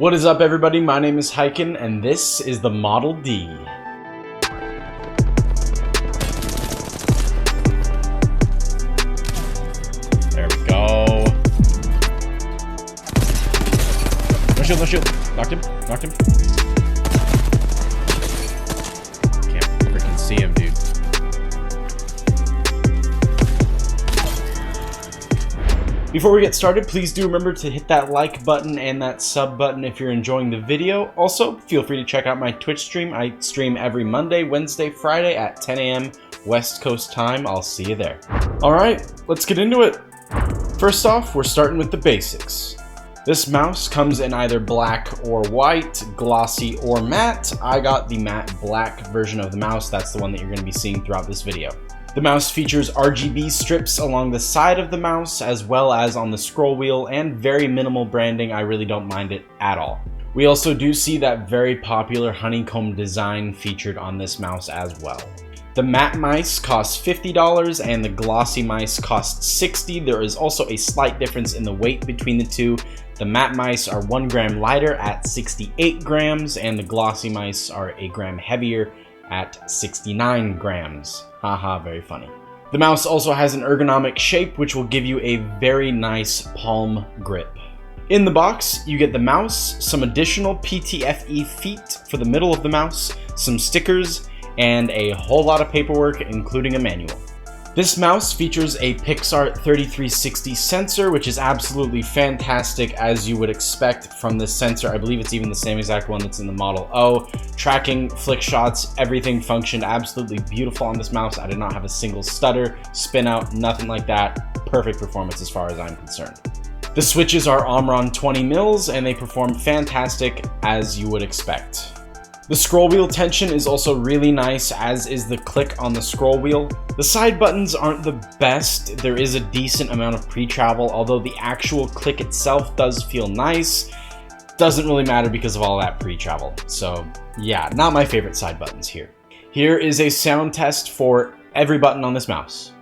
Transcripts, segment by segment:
What is up, everybody? My name is Hyken, and this is the Model D. There we go. No shield, no shield. Knocked him, knocked him. Can't freaking see him, dude. Before we get started, please do remember to hit that like button and that sub button if you're enjoying the video. Also, feel free to check out my Twitch stream. I stream every Monday, Wednesday, Friday at 10 a.m. West Coast time. I'll see you there. Alright, let's get into it. First off, we're starting with the basics. This mouse comes in either black or white, glossy or matte. I got the matte black version of the mouse. That's the one that you're going to be seeing throughout this video. The mouse features RGB strips along the side of the mouse as well as on the scroll wheel, and very minimal branding. I really don't mind it at all. We also do see that very popular honeycomb design featured on this mouse as well. The matte mice cost $50 and the glossy mice cost $60. There is also a slight difference in the weight between the two. The matte mice are 1 gram lighter at 68 grams and the glossy mice are a gram heavier at 69 grams. Haha, very funny. The mouse also has an ergonomic shape, which will give you a very nice palm grip. In the box, you get the mouse, some additional PTFE feet for the middle of the mouse, some stickers, and a whole lot of paperwork, including a manual. This mouse features a Pixart 3360 sensor, which is absolutely fantastic, as you would expect from this sensor. I believe it's even the same exact one that's in the Model O. Tracking, flick shots, everything functioned absolutely beautiful on this mouse. I did not have a single stutter, spin out, nothing like that. Perfect performance as far as I'm concerned. The switches are Omron 20 mils, and they perform fantastic as you would expect. The scroll wheel tension is also really nice, as is the click on the scroll wheel. The side buttons aren't the best. There is a decent amount of pre-travel, although the actual click itself does feel nice. Doesn't really matter because of all that pre-travel. So yeah, not my favorite side buttons here. Here is a sound test for every button on this mouse.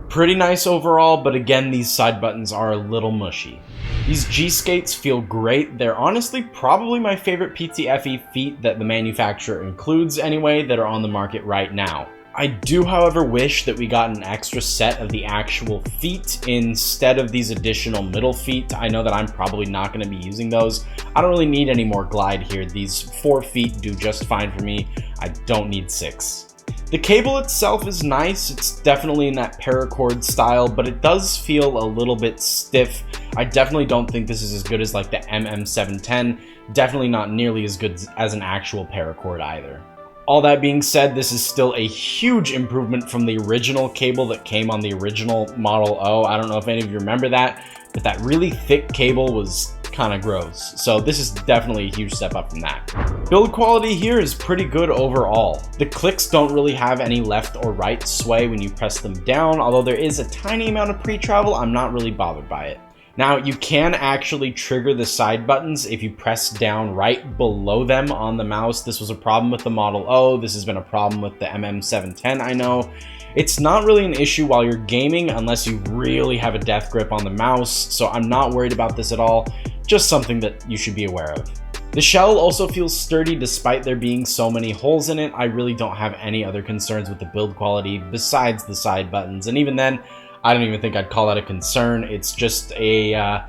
Pretty nice overall, but again, these side buttons are a little mushy. These G-skates feel great. They're honestly probably my favorite PTFE feet that the manufacturer includes anyway that are on the market right now. I do, however, wish that we got an extra set of the actual feet instead of these additional middle feet. I know that I'm probably not going to be using those. I don't really need any more glide here. These 4 feet do just fine for me. I don't need 6. The cable itself is nice. It's definitely in that paracord style, but it does feel a little bit stiff. I definitely don't think this is as good as like the MM710. Definitely not nearly as good as an actual paracord either. All that being said, this is still a huge improvement from the original cable that came on the original Model O. I don't know if any of you remember that, but that really thick cable was kind of gross. So this is definitely a huge step up from that. Build quality here is pretty good overall. The clicks don't really have any left or right sway when you press them down, although there is a tiny amount of pre-travel. I'm not really bothered by it. Now, you can actually trigger the side buttons if you press down right below them on the mouse. This was a problem with the Model O. This has been a problem with the MM710, I know. It's not really an issue while you're gaming unless you really have a death grip on the mouse, so I'm not worried about this at all. Just something that you should be aware of. The shell also feels sturdy despite there being so many holes in it. I really don't have any other concerns with the build quality besides the side buttons, and even then, I don't even think I'd call that a concern. It's just a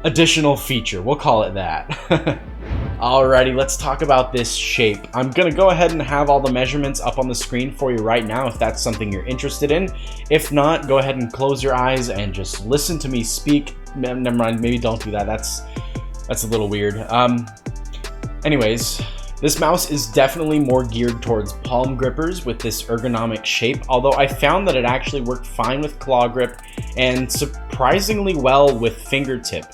additional feature. We'll call it that. Alrighty, let's talk about this shape. I'm gonna go ahead and have all the measurements up on the screen for you right now if that's something you're interested in. If not, go ahead and close your eyes and just listen to me speak. Never mind, maybe don't do that. That's a little weird. Anyways, this mouse is definitely more geared towards palm grippers with this ergonomic shape, although I found that it actually worked fine with claw grip and surprisingly well with fingertip.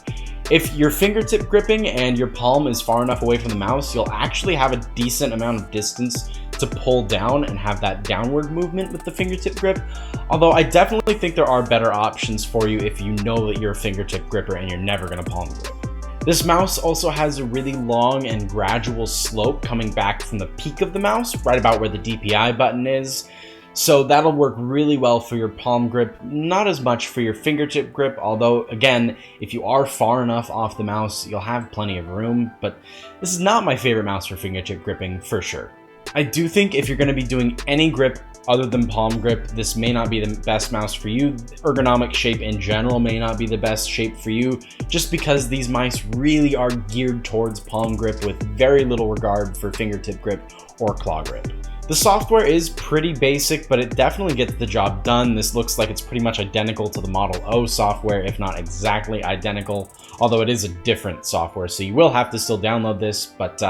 If you're fingertip gripping and your palm is far enough away from the mouse, you'll actually have a decent amount of distance to pull down and have that downward movement with the fingertip grip. Although I definitely think there are better options for you if you know that you're a fingertip gripper and you're never going to palm grip. This mouse also has a really long and gradual slope coming back from the peak of the mouse, right about where the DPI button is. So that'll work really well for your palm grip, not as much for your fingertip grip, although again, if you are far enough off the mouse, you'll have plenty of room, but this is not my favorite mouse for fingertip gripping for sure. I do think if you're going to be doing any grip other than palm grip, this may not be the best mouse for you. Ergonomic shape in general may not be the best shape for you, just because these mice really are geared towards palm grip with very little regard for fingertip grip or claw grip. The software is pretty basic, but it definitely gets the job done. This looks like it's pretty much identical to the Model O software, if not exactly identical, although it is a different software, so you will have to still download this, but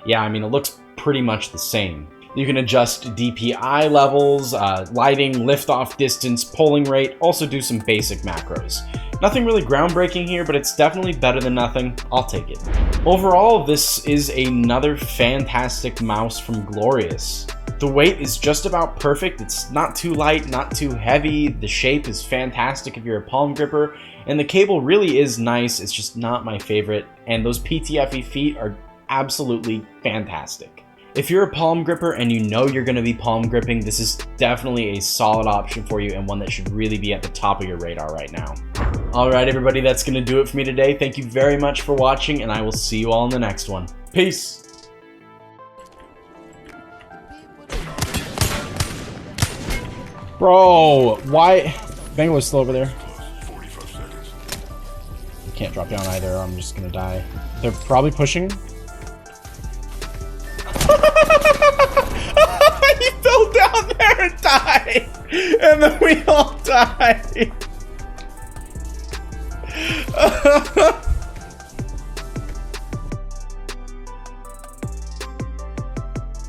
yeah, I mean, it looks pretty much the same. You can adjust DPI levels, lighting, liftoff distance, polling rate, also do some basic macros. Nothing really groundbreaking here, but it's definitely better than nothing. I'll take it. Overall, this is another fantastic mouse from Glorious. The weight is just about perfect. It's not too light, not too heavy. The shape is fantastic if you're a palm gripper, and the cable really is nice. It's just not my favorite, and those PTFE feet are absolutely fantastic. If you're a palm gripper and you know you're going to be palm gripping, this is definitely a solid option for you and one that should really be at the top of your radar right now. Alright everybody, that's going to do it for me today. Thank you very much for watching, and I will see you all in the next one. Peace! Bro, why? Bango was still over there. You can't drop down either, I'm just going to die. They're probably pushing. He fell down there and died, and then we all died.